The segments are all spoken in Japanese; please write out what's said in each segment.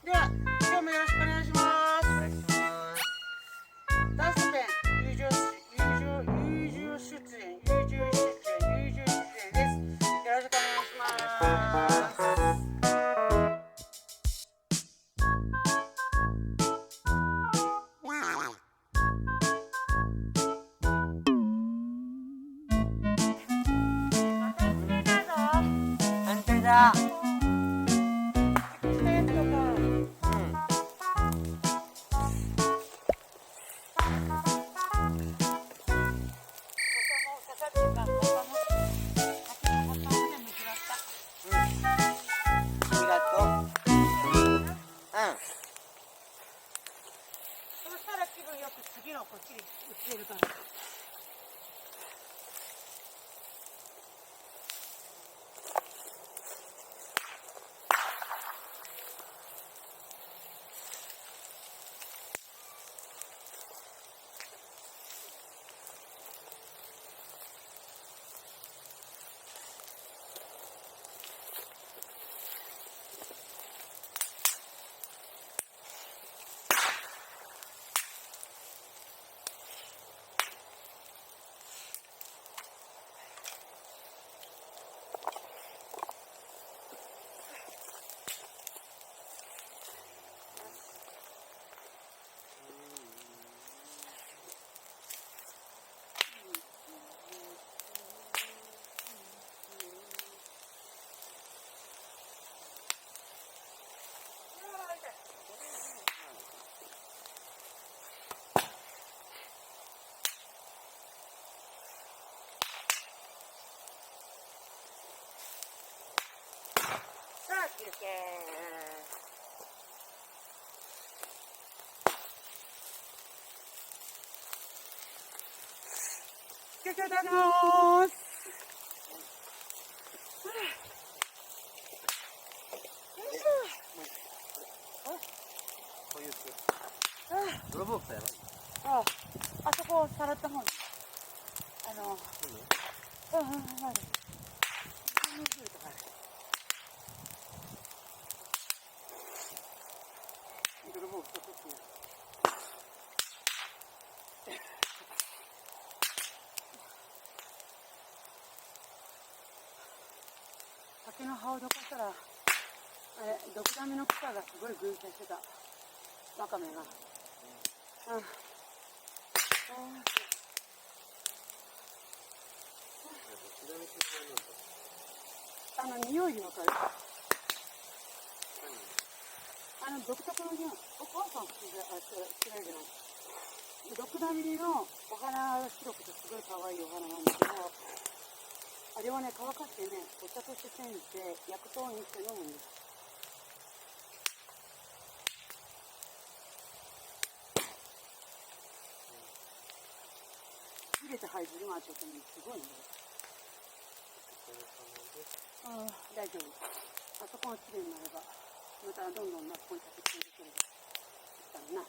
では、今日もよろしくお願いします。お願いします。ダンスペン、友情出演です。よろしくお願いしお願いしまます。す。また釣れたぞ。反対だ。釣れたやつとか。ありがとう。そうしたら気分よく次のこっちに移れるから。さあ休憩。休憩いただきます。泥棒さやばい。あそこをさらった方に。まだ。泥棒2つっていう。竹の葉をどかしたら、ドクダミの草がすごい群生してた。ワカメが。匂いでわかる。独特の匂い。お母さん嫌いじゃない。ドクダミのお花が白くてすごい可愛いお花なんだけど、あれはね、乾かしてね、お茶として煎じて、薬湯にして飲むんです。入れて入るのはちょっとね、すごいね。大丈夫。あそこがきれいになれば、またどんどんここに立ててくれるからな。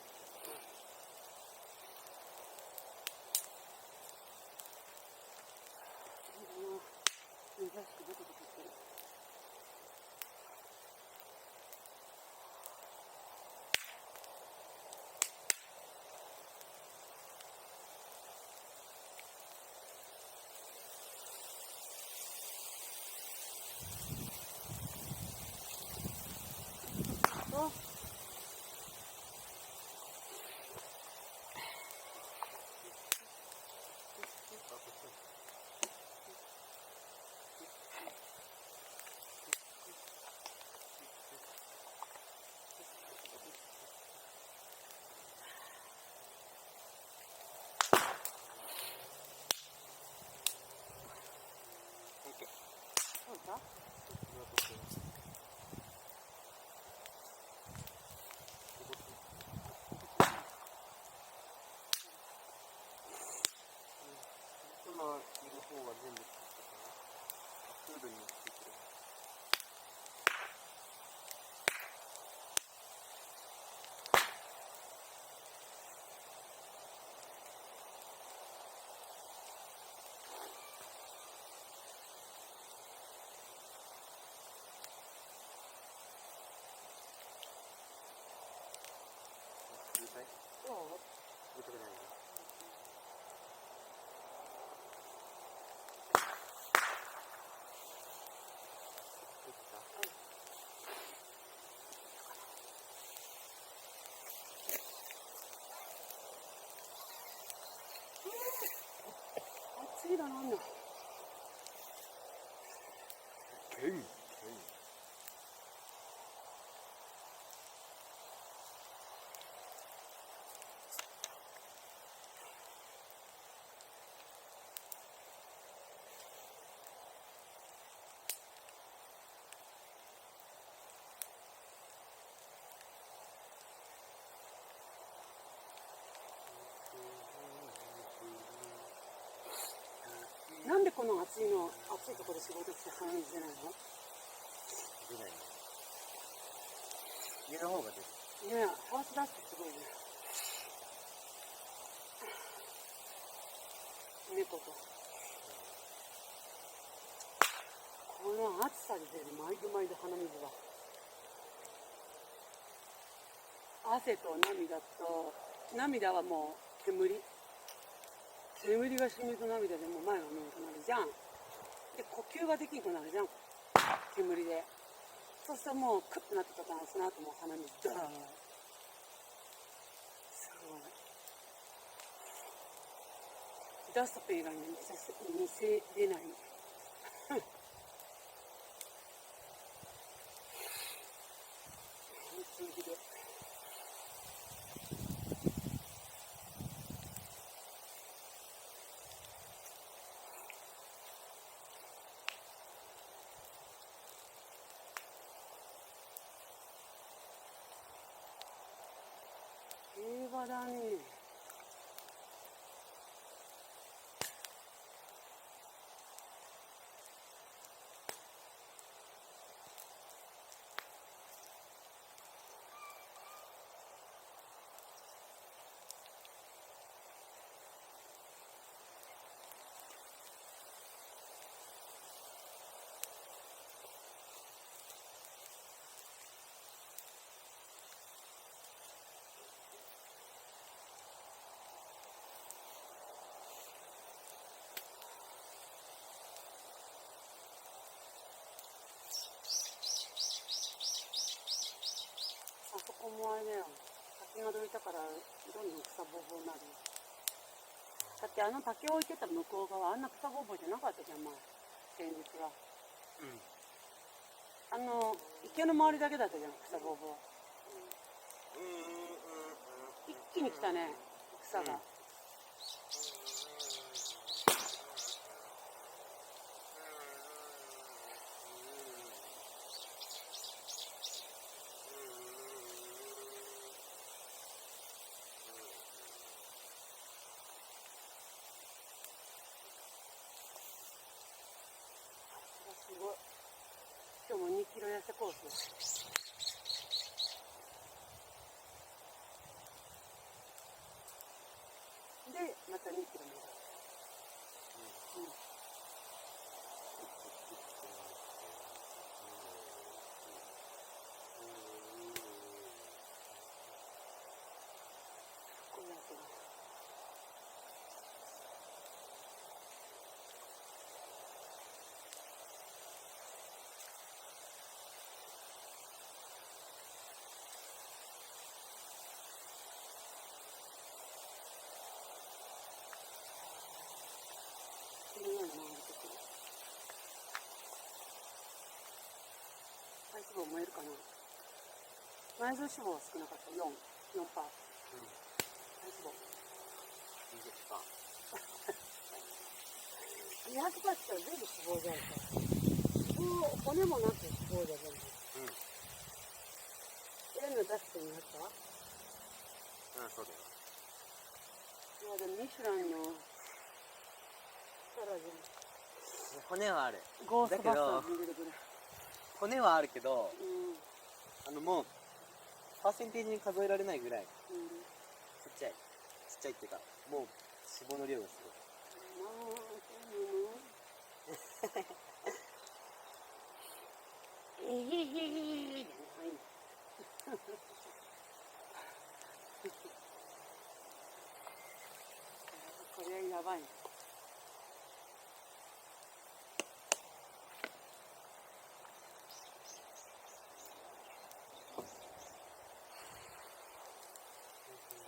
珍しくボコボコしてる。そうだ。今いる方が全部作ったから、プールについてる。どう？置いてくれないの？暑いだなんだ。ケン。なんでこの暑いところで仕事して鼻水出ないの？出ないね。家の方が出る。ねえ、ハウスダストすごいね。猫と。この暑さで出る毎度毎度鼻水が。汗と涙はもう煙が染みると涙でもう前が見えなくなるじゃん。で、呼吸ができなくなるじゃん。煙で。そうするともうクッとなってたからその後も鼻水ダーッ。すごい。ダストペン以外に見せれない。本当にひどい。平和だね。あそこもあれだよ。滝がどいたからどんどん草ぼうぼうになるよ。だってあの竹を置いてた向こう側あんな草ぼうぼうじゃなかったじゃん、まあ先日は。池の周りだけだったじゃん、草ぼうぼう。一気に来たね、草が。すごい。今日も2キロ痩せコース。で、また2キロ戻る。こうやってこのように回ってくる。体脂肪燃えるかな。内臓脂肪は少なかった。4%。体脂肪。200%って全部脂肪じゃんか。骨もなく脂肪じゃ全部。の出してみました？そうだよ。いやでもミシュランのサラダ骨はある。ゴーストバスターズに出てくる。骨はあるけど、もうパーセンテージに数えられないぐらい、ちっちゃいっていうか、もう脂肪の量がすごい。れやばい。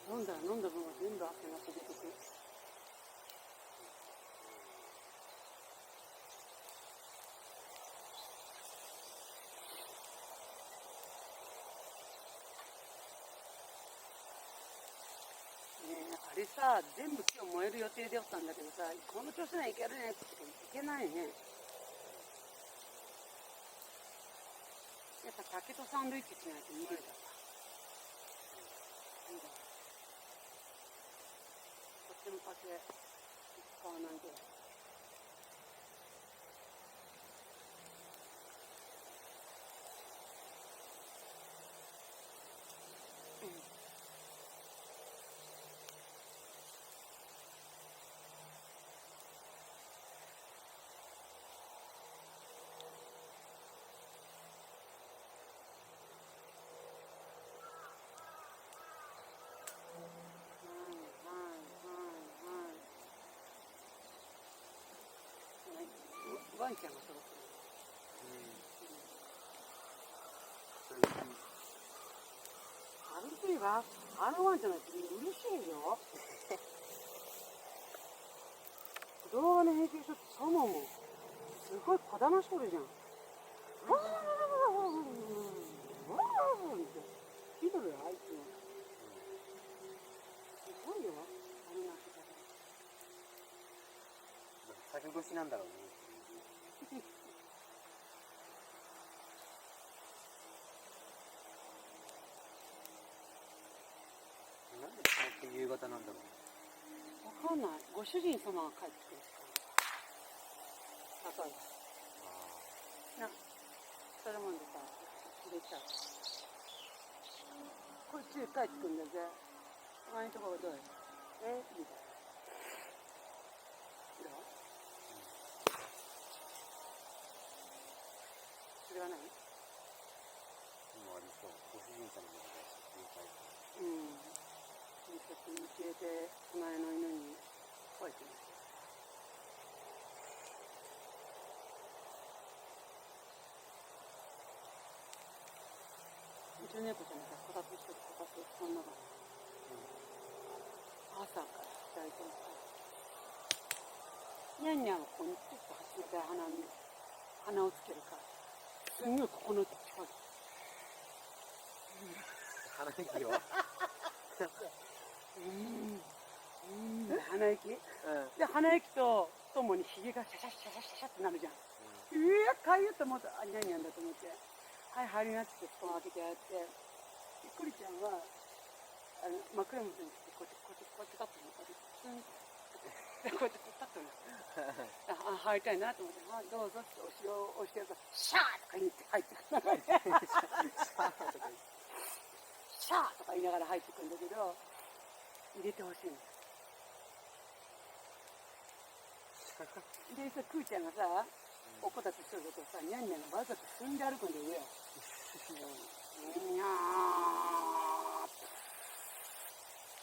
飲んだ分は全部汗が出てくる。あれさ、全部今日燃える予定でおったんだけどさ、この調子ないけるねって言っていけないね。やっぱ竹とサンドイッチしないと無理だわ。こっちの竹使わないで。ワンちゃんがそうあるといえば、あのワンちゃんが嬉しいよ。動画の編集所ってそももすごいこだましとるじゃん。わーって聞いとるよ、あいつも。すごいよ、あの鳴き方。酒越しなんだろうね。なんでこうやって夕方なんだろう。わかんない。ご主人様が帰ってくる時間。例えば。それもんでさ、入れちゃう。こっちで帰ってくるんだぜ。お前んとこはどうよ。みたいな。どう？それは何？もうありそう。ご主人様のことで心配。ちょっと入れて、隣の犬に吠えてます。うちの猫ちゃんがこたつしてこたつそんなの。朝から大体さ、ニャンニャンをここにちょっと始めて鼻をつけるから、すんごいここの近い。鼻息を鼻息、で鼻息とともにひげがシャシャシャシャシャシャってなるじゃん。かゆいと思ったらニャンニャンだと思って、はい入りなって布団開けてやって、クリちゃんは枕元にしてこうやって立ってるの、こうやって立ってるの。入りたいなと思って、どうぞって押してやるとシャーとか言って入ってくる。シャーとか言いながら入ってくるんだけど、入れてほしいんだ。でさ、クーちゃんがさ、おこたつしとることをさ、ニャンニャンがわざと踏んで歩くんだよ、上を。にゃ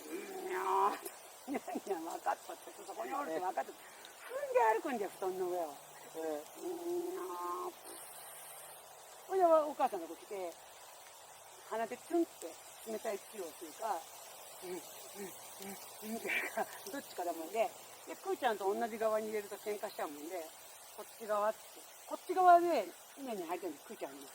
ーニャンニャン分かったって、そこにおるって分かったって。踏んで歩くんだよ、布団の上を。ほいでお母さんがこう来て、鼻でツンって冷たいチューをするか、どっちかだもんで、クーちゃんと同じ側に入れると喧嘩しちゃうもんで、こっち側でニャンニャン入ってるんです、クーちゃんに。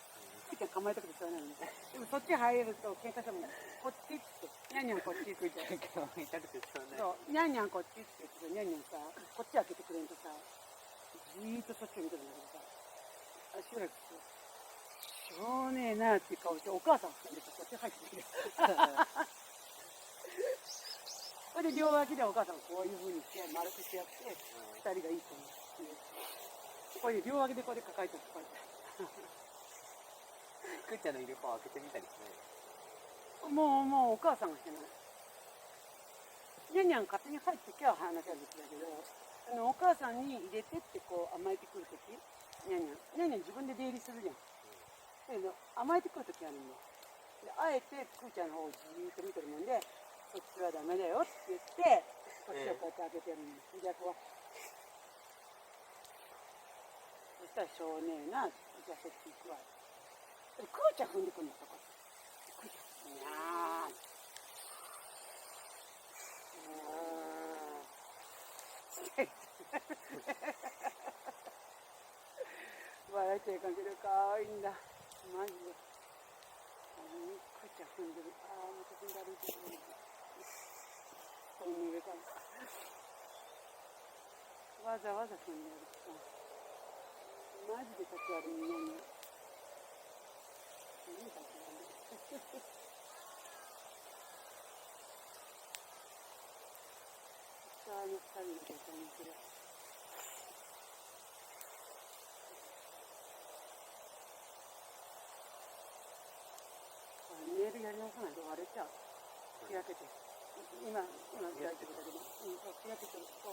クーちゃん構えたくてしょうがないんで。でもそっち入ると喧嘩したもんで、こっちって、ニャンニャンこっちって言って。構えたくてしょうがない。そう、ニャンニャンこっちって言って、ニャンニャンさ、こっち開けてくれんとさ、じーっとそっちを見てるんだけどさ、しばらくしょうねえなっていう顔して、お母さん含んでこっち入ってきて。それで両脇でお母さんこういう風にして丸くしてやって、二人がいいと思って、こういう両脇でこうやって抱えてこうやって。クーちゃんのいる方開けてみたりしない？もうお母さんがしてない。ニャンニャン勝手に入ってきゃ話は別だけど、お母さんに入れてってこう甘えてくるとき、ニャンニャン自分で出入りするじゃん。だけど甘えてくるときあるんだよ。であえてクーちゃんの方をじーっと見てるもんで、そっちはダメだよって言って、こっちをこうやって開けてるの。逆は。そしたらしょうねえな。じゃあそっち行くわ。クーちゃん踏んでくんのそこ。クーちゃん。いやー。笑っちゃいかんけどかわいいんだ。マジで。クーちゃん踏んでる。ああ、また踏んで歩いてる。これ逃げたんだ。わざわざ踏んでる。マジで立ち悪いね。何立ち悪い。下の2人の状態にする。ネイルやり直さないと割れちゃう。日焼けて。今日焼けてたけど、日焼けてると、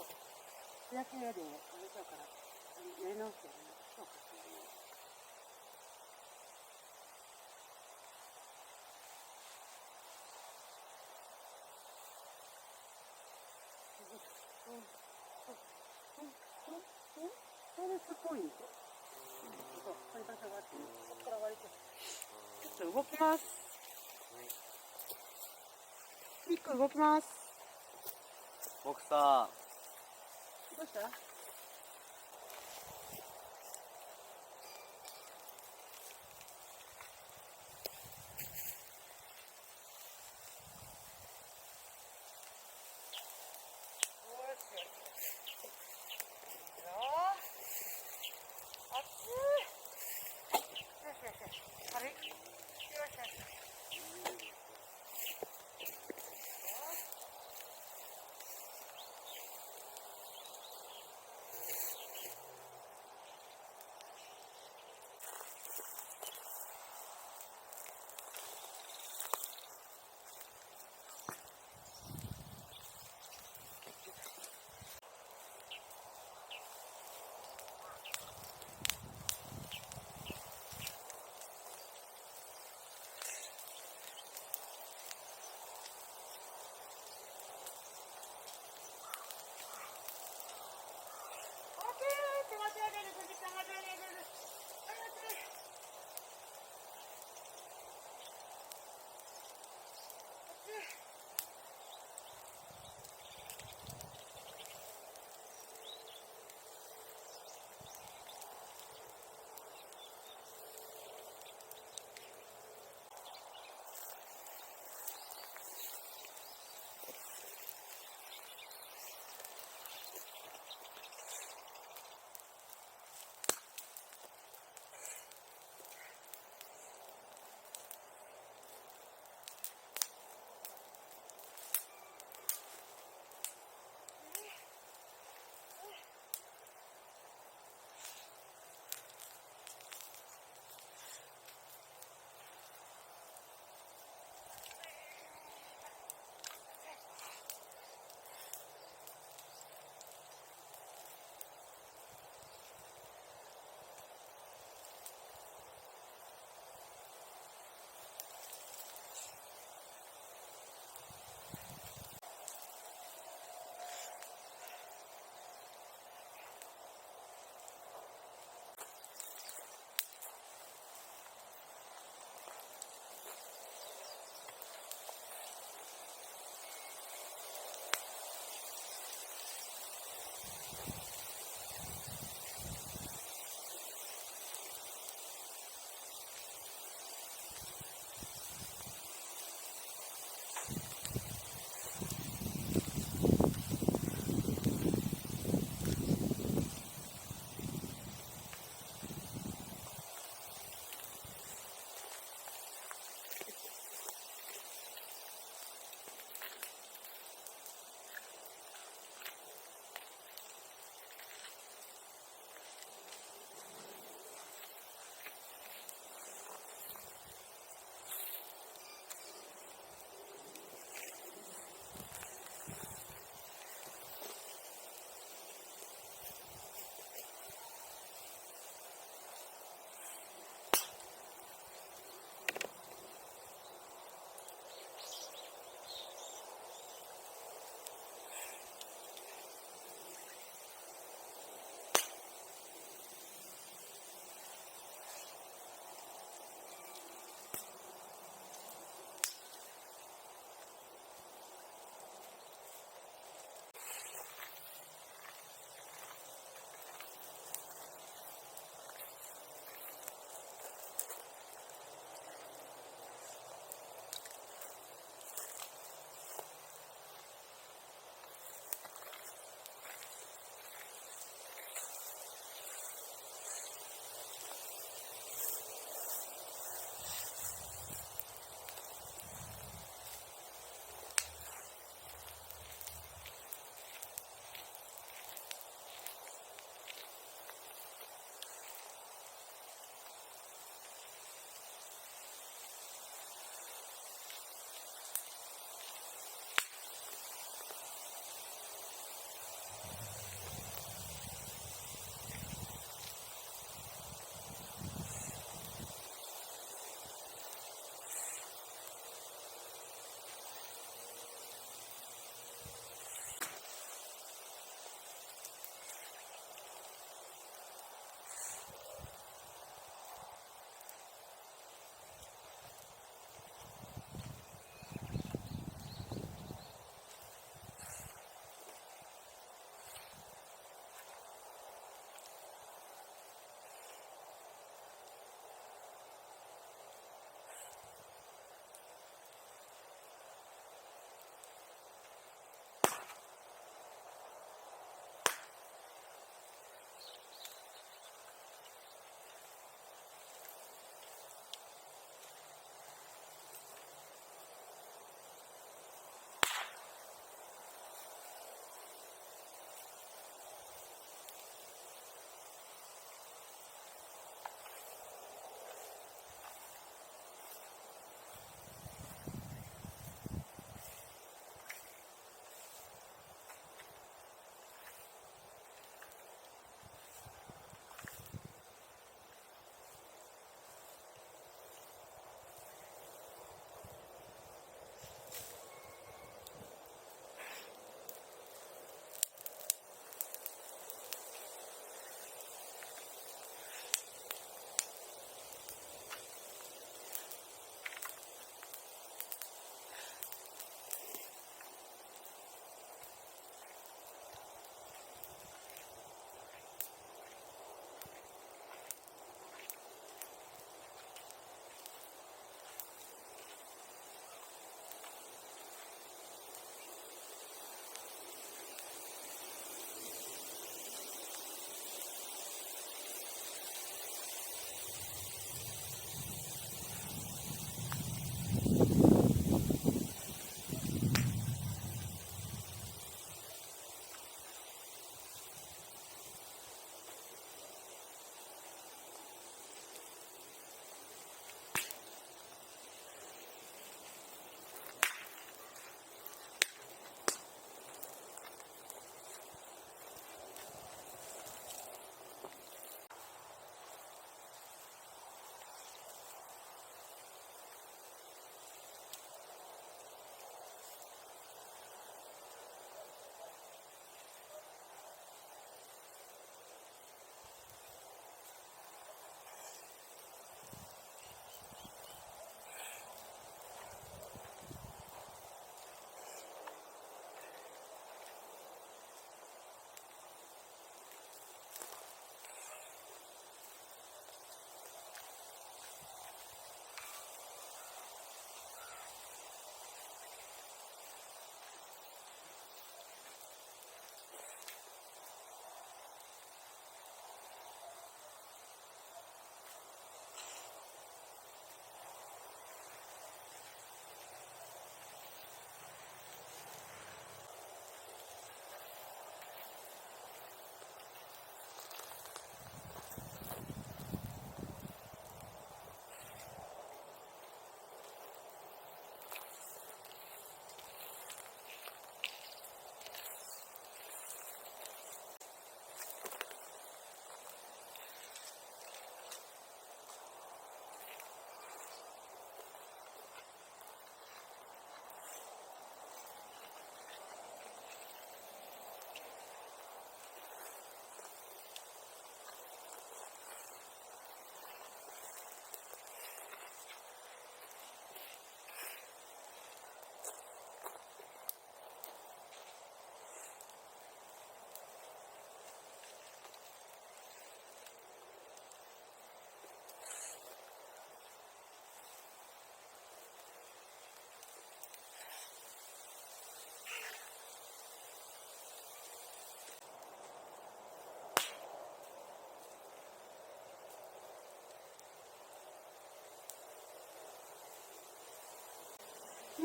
日焼けで割れちゃうから、やり直してやるの。そうか、そうね。それスポイント。そう、これ場所があって、ここから割れて。ちょっと動きます。ミック動きます。僕さ、どうした？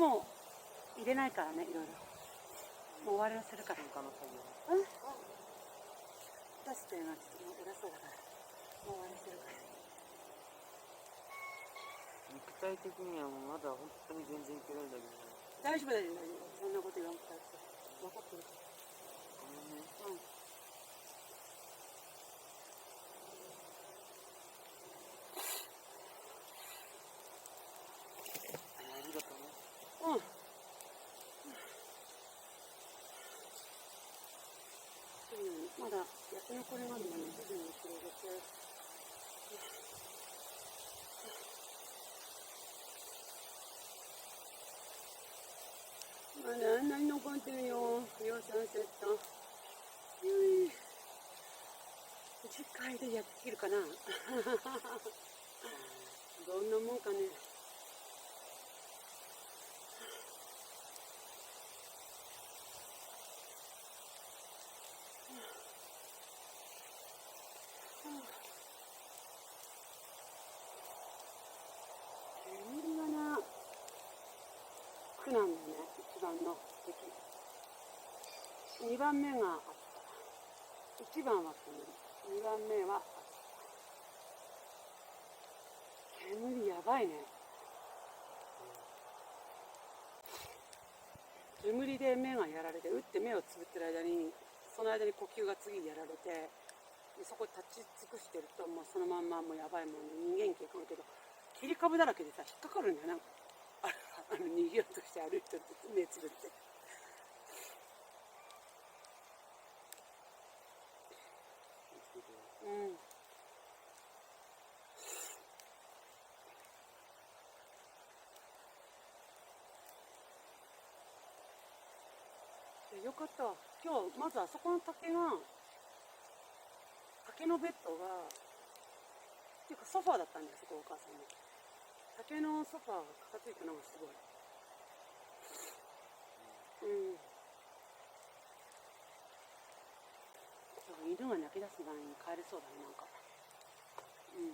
もう入れないからね、いろいろ。もう終わらせるから。他の作業。出してな、ちょっと偉そうだから。もう終わらせるから。肉体的にはもうまだ本当に全然いけるんだけど。大丈夫、大丈夫、大丈夫。そんなこと言わんから。分かってるから。ごめんね。うん。ありがとうね。うん。まだ焼き残りまでもね、徐々に広げて。まだあんなに残ってるよ、量3セット。次回で焼き切るかな。どんなもんかね。煙がな、苦なんだよね、一番の敵。2番目があった。1番は煙、2番目はあった。煙やばいね。煙で目がやられて、打って目をつぶってる間に、その間に呼吸が次やられて、でそこ立ち尽くしてると、もうそのまんまもうやばいもんで、人間系かもけど、切り株だらけでさ、引っかかるんだよ、なんか。逃げようとして歩いてると目つぶって。うん。よかったわ。今日、まずあそこの竹のベッドが、っていうかソファーだったんだよ、そこお母さんの。竹のソファーが片付いたのがすごい。うん。犬が泣き出す前に帰れそうだね、なんか。うん。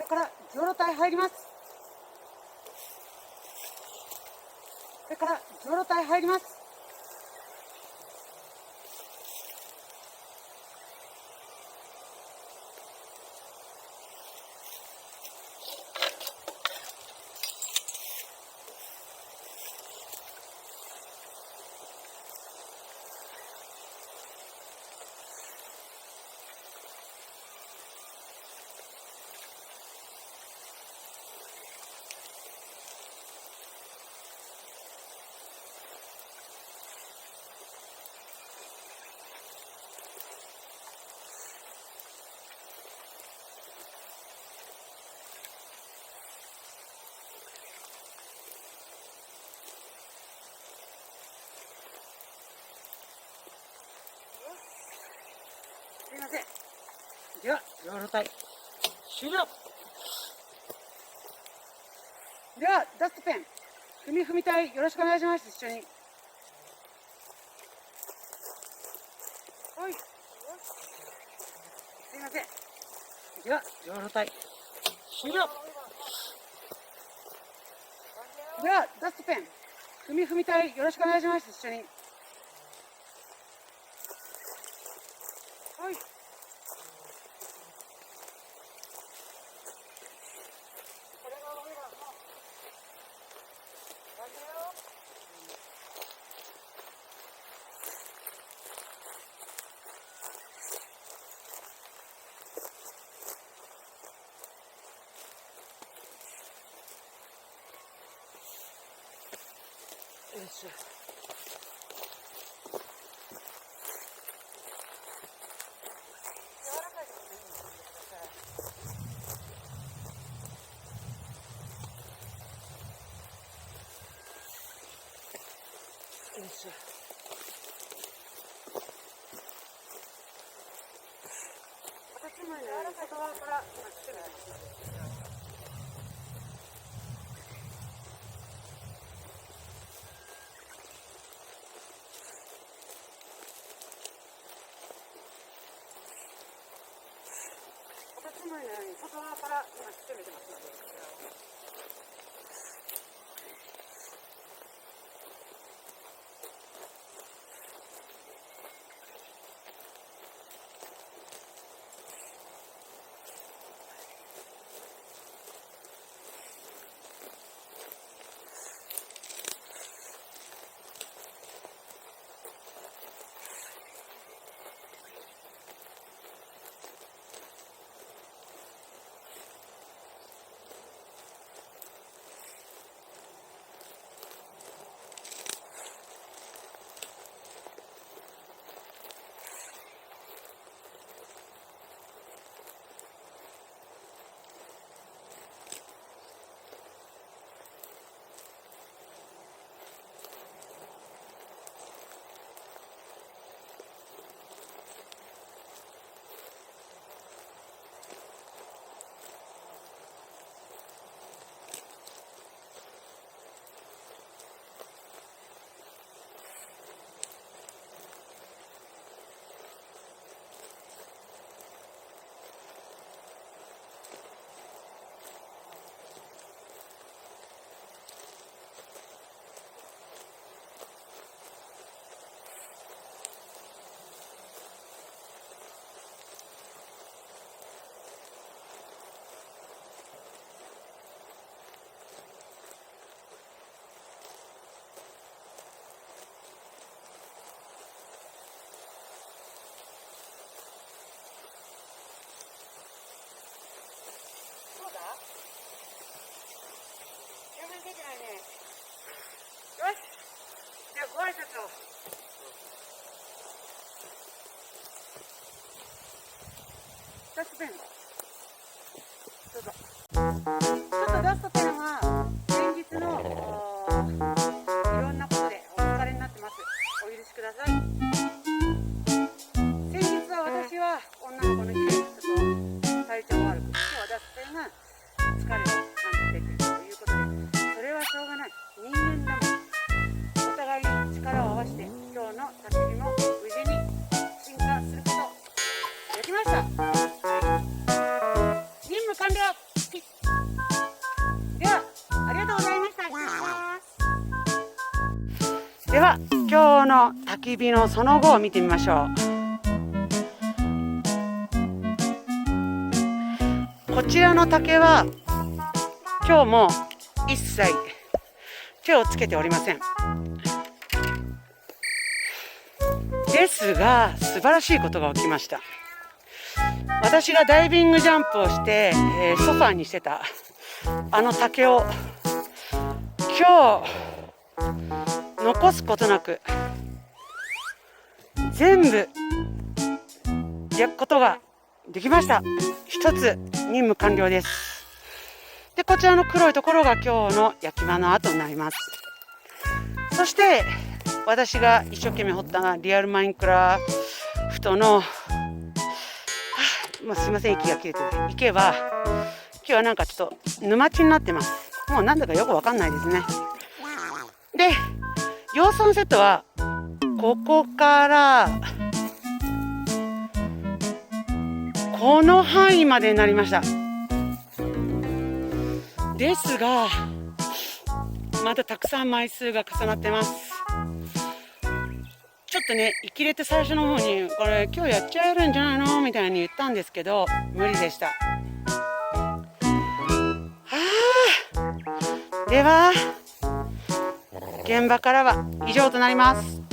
これから浄炉体入ります。これから浄炉体入ります。すいません。では、浄炉体終了。では、ダストペン、踏みたい、よろしくお願いします。一緒に。はい。すいません。では、上路隊。終了。では、ダストペン。踏み隊、よろしくお願いします。一緒に。はい。よいしょ。柔らかいですね。よいしょ。形もね、外側から今来てるんですよ。外側から今攻めてますので、そうだ？十分できないね。よし。じゃあご挨拶を。ダストペン。どうぞ。ちょっとダストペンは先日のいろんなことでお疲れになってます。お許しください。先日は私は女の子の家にちょっと体調悪く、今日はダストペンが疲れを感じているということで、それはしょうがない。人間だもん。お互いに力を合わせて今日の焚き火も無事に進化することできました。任務完了。では、ありがとうございました。では、今日の焚き火のその後を見てみましょう。こちらの竹は今日も一切手をつけておりません。ですが、素晴らしいことが起きました。私がダイビングジャンプをして、ソファーにしてたあの竹を今日残すことなく全部焼くことができました。一つ任務完了です。で、こちらの黒いところが今日の焼き場の跡になります。そして私が一生懸命掘ったリアルマインクラフトのすいません、息が切れてる池は今日はなんかちょっと沼地になってます。もうなんだかよくわかんないですね。で、養蚕セットはここからこの範囲までになりました。ですがまだたくさん枚数が重なってます。ちょっとね、生きれて最初の方にこれ今日やっちゃえるんじゃないのみたいに言ったんですけど、無理でした。では現場からは以上となります。